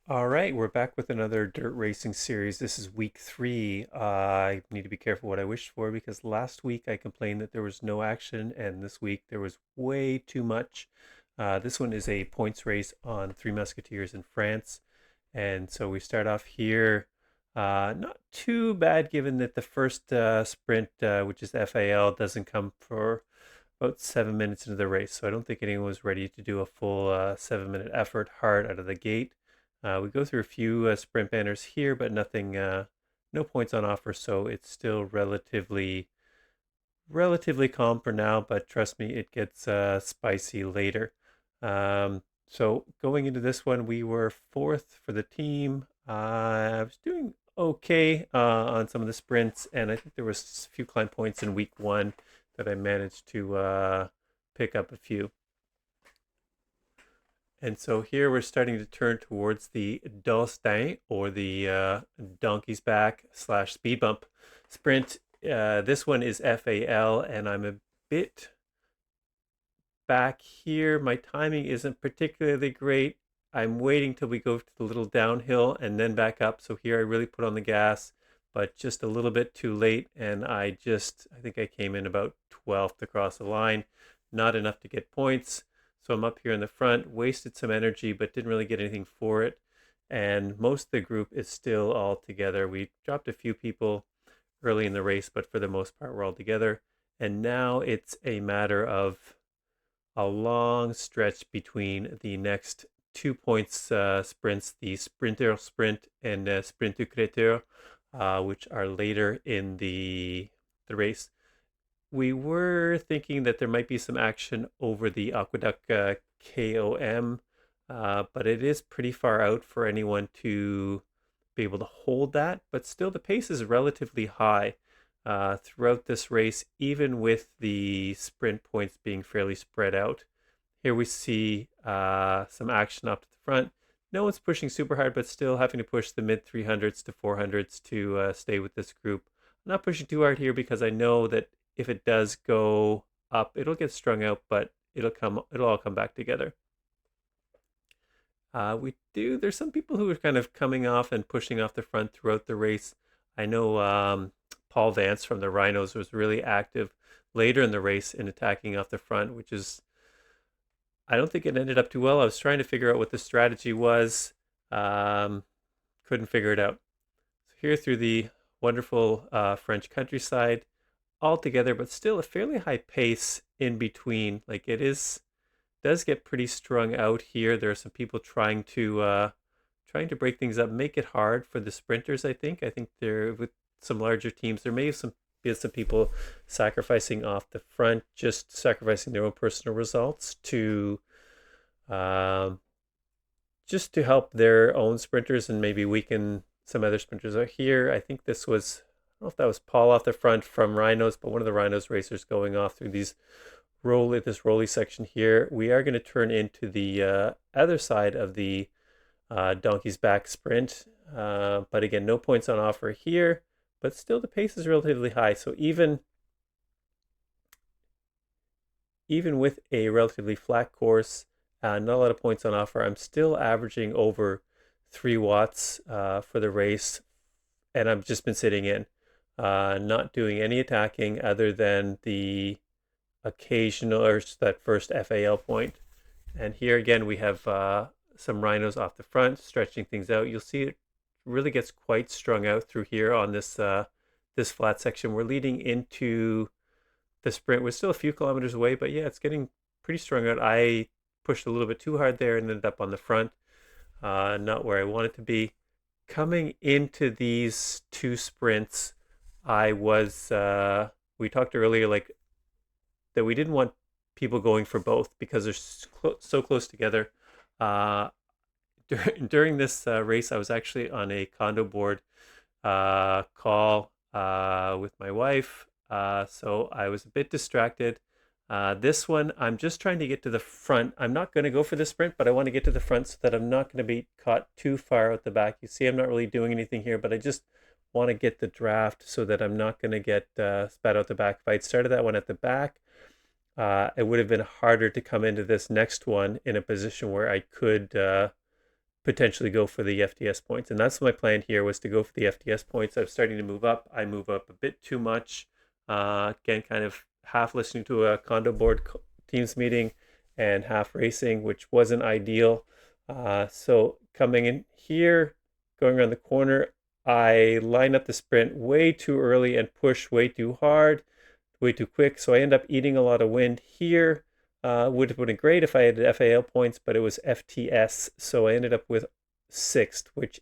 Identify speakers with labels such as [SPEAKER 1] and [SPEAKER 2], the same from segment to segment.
[SPEAKER 1] All right, we're back with another dirt racing series. This is week three. I need to be careful what I wish for because last week I complained that there was no action, and this week there was way too much. This one is a points race on Three Musketeers in France. And so we start off here. Not too bad given that the first sprint, which is FAL, doesn't come for about 7 minutes into the race. So I don't think anyone was ready to do a full 7 minute effort hard out of the gate. We go through a few sprint banners here, but nothing, no points on offer. So it's still relatively calm for now. But trust me, it gets spicy later. So going into this one, we were fourth for the team. I was doing okay on some of the sprints, and I think there was a few climb points in week one that I managed to pick up a few. And so here we're starting to turn towards the Dolstein, or the donkey's back slash speed bump sprint. This one is FAL, and I'm a bit back here. My timing isn't particularly great. I'm waiting till we go to the little downhill and then back up. So here I really put on the gas, but just a little bit too late. And I think I came in about 12th across the line. Not enough to get points. So I'm up here in the front, wasted some energy, but didn't really get anything for it. And most of the group is still all together. We dropped a few people early in the race, but for the most part, we're all together. And now it's a matter of a long stretch between the next 2 points sprints, the sprinter sprint and sprint du créateur, which are later in the race. We were thinking that there might be some action over the aqueduct KOM, but it is pretty far out for anyone to be able to hold that. But still, the pace is relatively high throughout this race, even with the sprint points being fairly spread out. Here we see some action up to the front. No one's pushing super hard, but still having to push the mid 300s to 400s to stay with this group. I'm not pushing too hard here because I know that if it does go up, it'll get strung out, but it'll all come back together. There's some people who are kind of coming off and pushing off the front throughout the race. I know Paul Vance from the Rhinos was really active later in the race in attacking off the front, which is, I don't think it ended up too well. I was trying to figure out what the strategy was. Um, couldn't figure it out. So here through the wonderful French countryside, all together, but still a fairly high pace in between. Like does get pretty strung out here. There are some people trying to break things up, make it hard for the sprinters. I think there, with some larger teams, there may have been some people sacrificing off the front, just sacrificing their own personal results to um, just to help their own sprinters and maybe weaken some other sprinters out here. I think this was, I don't know if that was Paul off the front from Rhinos, but one of the Rhinos racers going off through this rolly section here. We are going to turn into the other side of the donkey's back sprint. But again, no points on offer here, but still the pace is relatively high. So even with a relatively flat course, not a lot of points on offer, I'm still averaging over 3 watts for the race, and I've just been sitting in, not doing any attacking other than the occasional or that first FAL point. And here again, we have some rhinos off the front, stretching things out. You'll see it really gets quite strung out through here on this flat section. We're leading into the sprint. We're still a few kilometers away, but yeah, it's getting pretty strung out. I pushed a little bit too hard there and ended up on the front, not where I wanted to be. Coming into these two sprints, I was we talked earlier like that we didn't want people going for both because they're so close together. Uh, during this race, I was actually on a condo board call with my wife, so I was a bit distracted. This one, I'm just trying to get to the front. I'm not going to go for the sprint, but I want to get to the front so that I'm not going to be caught too far out the back. You see, I'm not really doing anything here, but I just want to get the draft so that I'm not going to get spat out the back. If I'd started that one at the back, it would have been harder to come into this next one in a position where I could potentially go for the FTS points. And that's my plan here, was to go for the FTS points. I'm starting to move up. I move up a bit too much. Again, kind of half listening to a condo board teams meeting and half racing, which wasn't ideal. So coming in here, going around the corner, I line up the sprint way too early and push way too hard, way too quick. So I end up eating a lot of wind here. Would have been great if I had FAL points, but it was FTS. So I ended up with 6th, which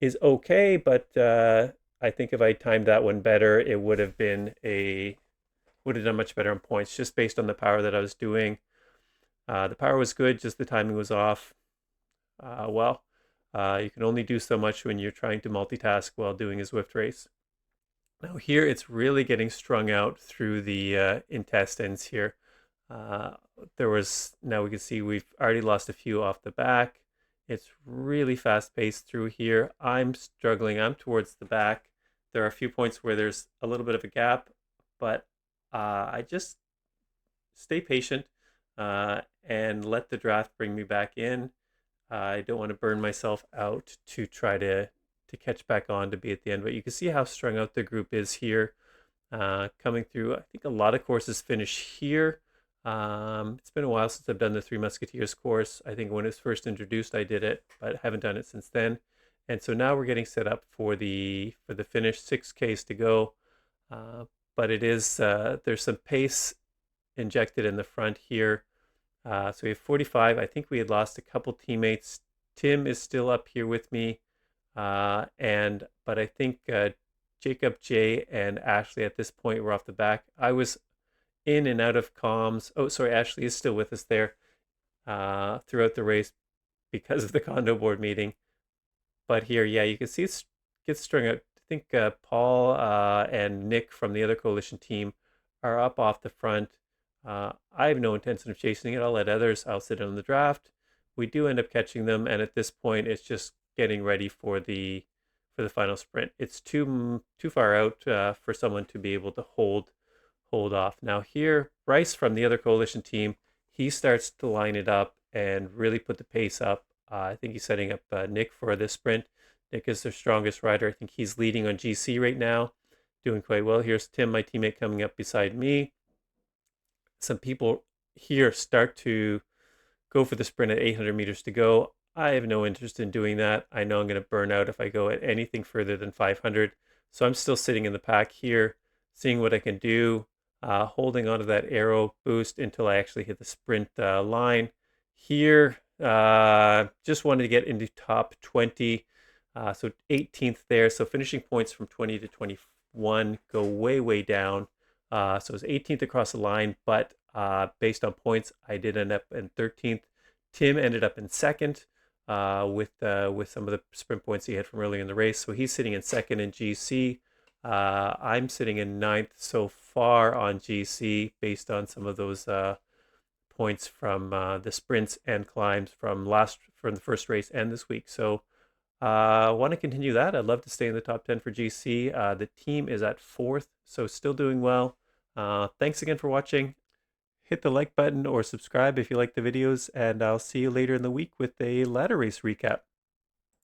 [SPEAKER 1] is okay. But I think if I timed that one better, it would have done much better on points, just based on the power that I was doing. The power was good, just the timing was off. You can only do so much when you're trying to multitask while doing a Zwift race. Now here it's really getting strung out through the intestines here. Now we can see we've already lost a few off the back. It's really fast paced through here. I'm struggling. I'm towards the back. There are a few points where there's a little bit of a gap, but I just stay patient and let the draft bring me back in. I don't want to burn myself out to try to catch back on to be at the end. But you can see how strung out the group is here. Coming through, I think a lot of courses finish here. It's been a while since I've done the Three Musketeers course. I think when it was first introduced, I did it, but haven't done it since then. And so now we're getting set up for the finish. 6Ks to go. But it is there's some pace injected in the front here. So we have 45. I think we had lost a couple teammates. Tim is still up here with me. But I think Jacob, Jay, and Ashley at this point were off the back. I was in and out of comms. Oh, sorry, Ashley is still with us there throughout the race because of the condo board meeting. But here, yeah, you can see it gets strung out. I think Paul and Nick from the other coalition team are up off the front. I have no intention of chasing it. I'll sit on the draft. We do end up catching them, and at this point, it's just getting ready for the final sprint. It's too far out for someone to be able to hold off. Now here, Bryce from the other coalition team, he starts to line it up and really put the pace up. I think he's setting up Nick for this sprint. Nick is their strongest rider. I think he's leading on GC right now, doing quite well. Here's Tim, my teammate, coming up beside me. Some people here start to go for the sprint at 800 meters to go. I have no interest in doing that. I know I'm going to burn out if I go at anything further than 500. So I'm still sitting in the pack here, seeing what I can do, holding onto that arrow boost until I actually hit the sprint line. Here, just wanted to get into top 20. So 18th there. So finishing points from 20 to 21 go way, way down. So it was 18th across the line, but based on points, I did end up in 13th. Tim ended up in 2nd with some of the sprint points he had from earlier in the race. So he's sitting in 2nd in GC. I'm sitting in 9th so far on GC based on some of those points from the sprints and climbs from the first race and this week. So I want to continue that. I'd love to stay in the top 10 for GC. The team is at 4th, so still doing well. Thanks again for watching. Hit the like button or subscribe if you like the videos, and I'll see you later in the week with a ladder race recap.